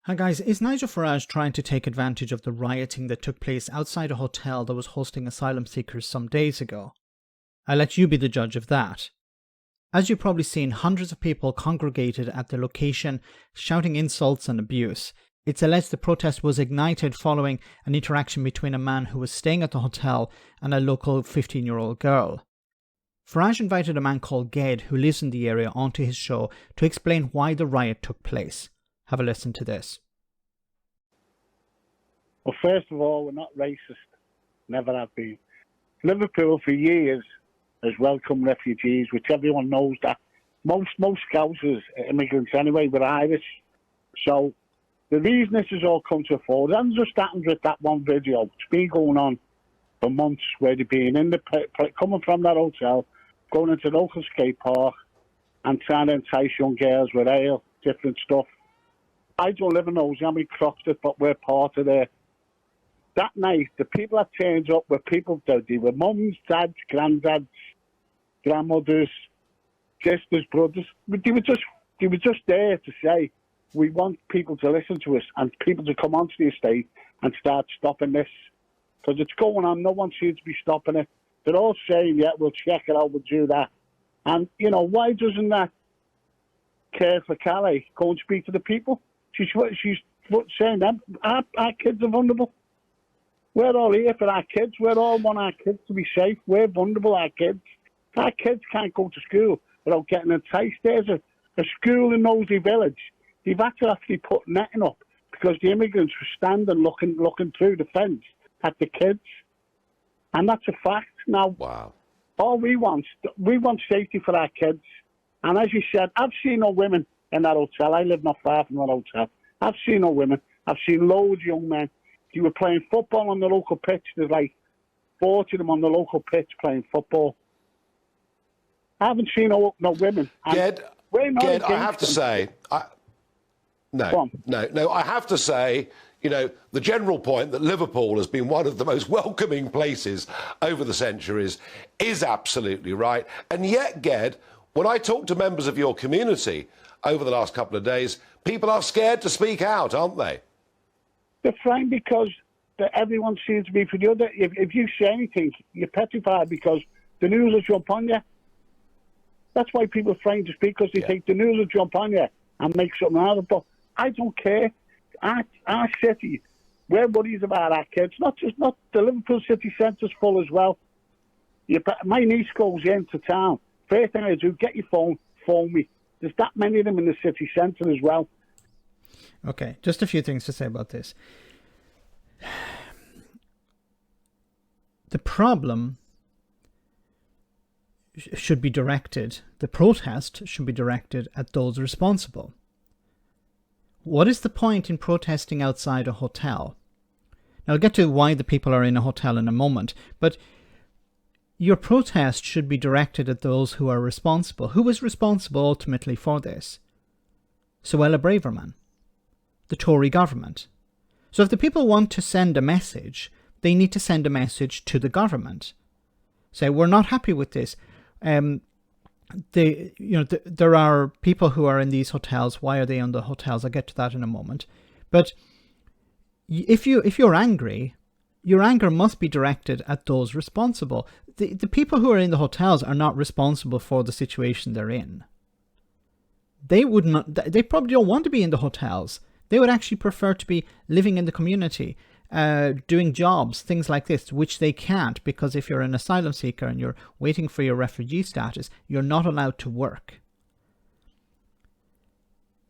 Hi guys, is Nigel Farage trying to take advantage of the rioting that took place outside a hotel that was hosting asylum seekers some days ago? I'll let you be the judge of that. As you've probably seen, hundreds of people congregated at the location, shouting insults and abuse. It's alleged the protest was ignited following an interaction between a man who was staying at the hotel and a local 15-year-old girl. Farage invited a man called Ged, who lives in the area, onto his show to explain why the riot took place. Have a listen to this. Well, first of all, we're not racist. Never have been. Liverpool for years has welcomed refugees, which everyone knows that. Most Scousers are immigrants anyway, we're Irish. So the reason this has all come to a fore, and just happened with that one video. It's been going on for months where they've been in coming from that hotel, going into the local skate park and trying to entice young girls with ale, different stuff. I don't live in those, how many crops it, but we're part of there. That night, the people that turned up were people, they were mums, dads, granddads, grandmothers, sisters, brothers. They were just there to say, we want people to listen to us and people to come onto the estate and start stopping this. Because it's going on, no one seems to be stopping it. They're all saying, yeah, we'll check it out, we'll do that. And, you know, why doesn't that care for Calais go and speak to the people? She's saying that our kids are vulnerable. We're all here for our kids. We all want our kids to be safe. We're vulnerable, our kids. Our kids can't go to school without getting enticed. There's a school in Knowsley Village. They've had to actually put netting up because the immigrants were standing looking through the fence at the kids. And that's a fact. Now, wow. All we want safety for our kids. And as you said, I've seen no women in that hotel. I live not far from that hotel. I've seen no women. I've seen loads of young men. They were playing football on the local pitch. There's like 40 of them on the local pitch playing football. I haven't seen no women. Ged, I have to say, I have to say, you know, the general point that Liverpool has been one of the most welcoming places over the centuries is absolutely right. And yet, Ged, when I talk to members of your community over the last couple of days, people are scared to speak out, aren't they? They're frightened because everyone seems to be for the other. If you say anything, you're petrified because the news will jump on you. That's why people are frightened to speak, because they think the news will jump on you and make something out of it. But I don't care. Our city, we're worried about our kids. Not the Liverpool city centre's full as well. My niece goes into town. First thing I do, get your phone me. There's that many of them in the city centre as well. Okay, just a few things to say about this. The problem should be directed, the protest should be directed at those responsible. What is the point in protesting outside a hotel? Now, I'll get to why the people are in a hotel in a moment, but your protest should be directed at those who are responsible. Who is responsible ultimately for this? Suella Braverman, the Tory government. So if the people want to send a message, they need to send a message to the government. Say, we're not happy with this. There are people who are in these hotels. Why are they in the hotels? I'll get to that in a moment. But if you're angry, your anger must be directed at those responsible. The people who are in the hotels are not responsible for the situation they're in. They probably don't want to be in the hotels. They would actually prefer to be living in the community, doing jobs, things like this, which they can't, because if you're an asylum seeker and you're waiting for your refugee status, you're not allowed to work.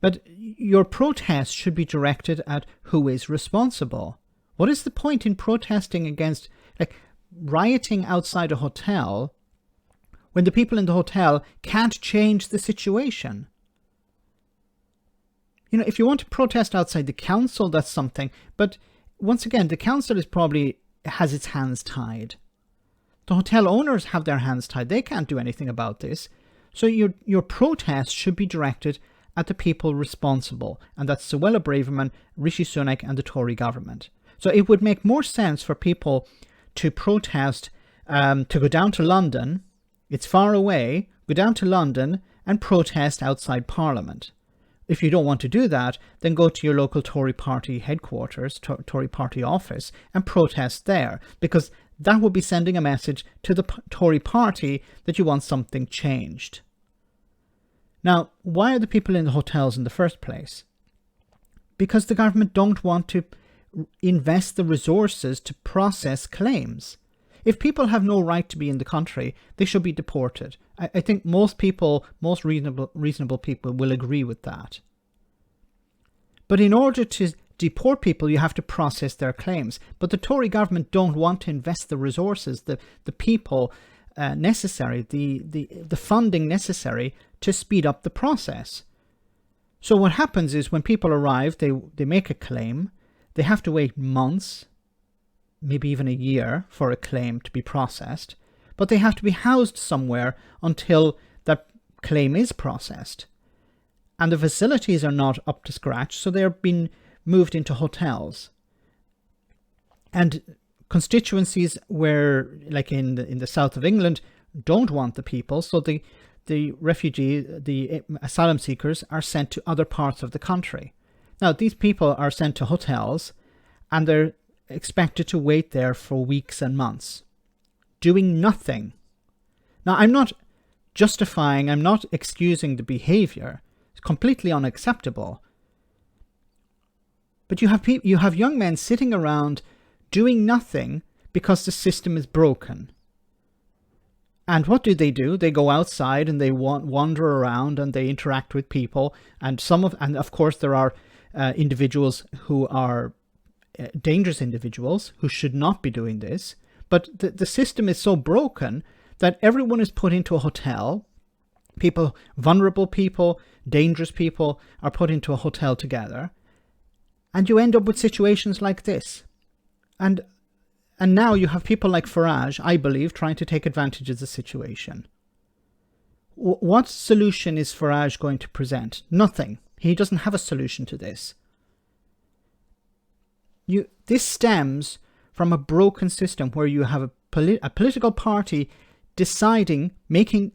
But your protest should be directed at who is responsible. What is the point in protesting against, rioting outside a hotel when the people in the hotel can't change the situation? You know, if you want to protest outside the council, that's something. But once again, the council has its hands tied. The hotel owners have their hands tied. They can't do anything about this. So your protest should be directed at the people responsible. And that's Suella Braverman, Rishi Sunak and the Tory government. So it would make more sense for people to protest, to go down to London. It's far away. Go down to London and protest outside Parliament. If you don't want to do that, then go to your local Tory party headquarters, Tory party office, and protest there, because that would be sending a message to the Tory party that you want something changed. Now, why are the people in the hotels in the first place? Because the government don't want to invest the resources to process claims. If people have no right to be in the country, they should be deported. I think most people, most reasonable people will agree with that. But in order to deport people, you have to process their claims. But the Tory government don't want to invest the resources, the people necessary, the funding necessary to speed up the process. So what happens is when people arrive, they make a claim, they have to wait months, maybe even a year for a claim to be processed, but they have to be housed somewhere until that claim is processed. And the facilities are not up to scratch, so they're being moved into hotels. And constituencies where, like in the south of England, don't want the people, so the asylum seekers are sent to other parts of the country. Now, these people are sent to hotels, and they're expected to wait there for weeks and months, doing nothing. Now, I'm not justifying, I'm not excusing the behavior. It's completely unacceptable. But you have young men sitting around doing nothing because the system is broken. And what do? They go outside and they wander around and they interact with people. And of course there are individuals who are dangerous individuals who should not be doing this. But the system is so broken that everyone is put into a hotel. People, vulnerable people, dangerous people are put into a hotel together. And you end up with situations like this. And now you have people like Farage, I believe, trying to take advantage of the situation. What solution is Farage going to present? Nothing. He doesn't have a solution to this. This stems from a broken system where you have a political party deciding, making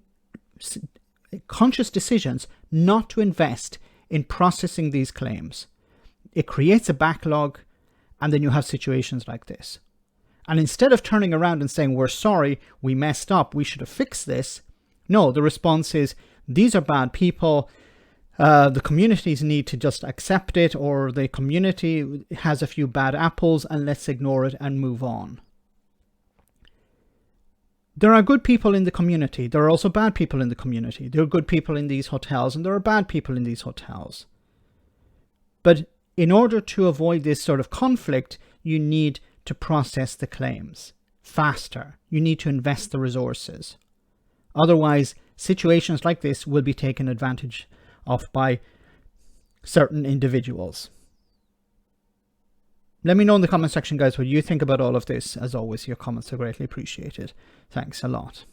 conscious decisions not to invest in processing these claims. It creates a backlog, and then you have situations like this. And instead of turning around and saying, we're sorry, we messed up, we should have fixed this, no, the response is, these are bad people, the communities need to just accept it, or the community has a few bad apples and let's ignore it and move on. There are good people in the community. There are also bad people in the community. There are good people in these hotels and there are bad people in these hotels. But in order to avoid this sort of conflict, you need to process the claims faster. You need to invest the resources. Otherwise, situations like this will be taken advantage of by certain individuals. Let me know in the comment section, guys, what you think about all of this. As always, your comments are greatly appreciated. Thanks a lot.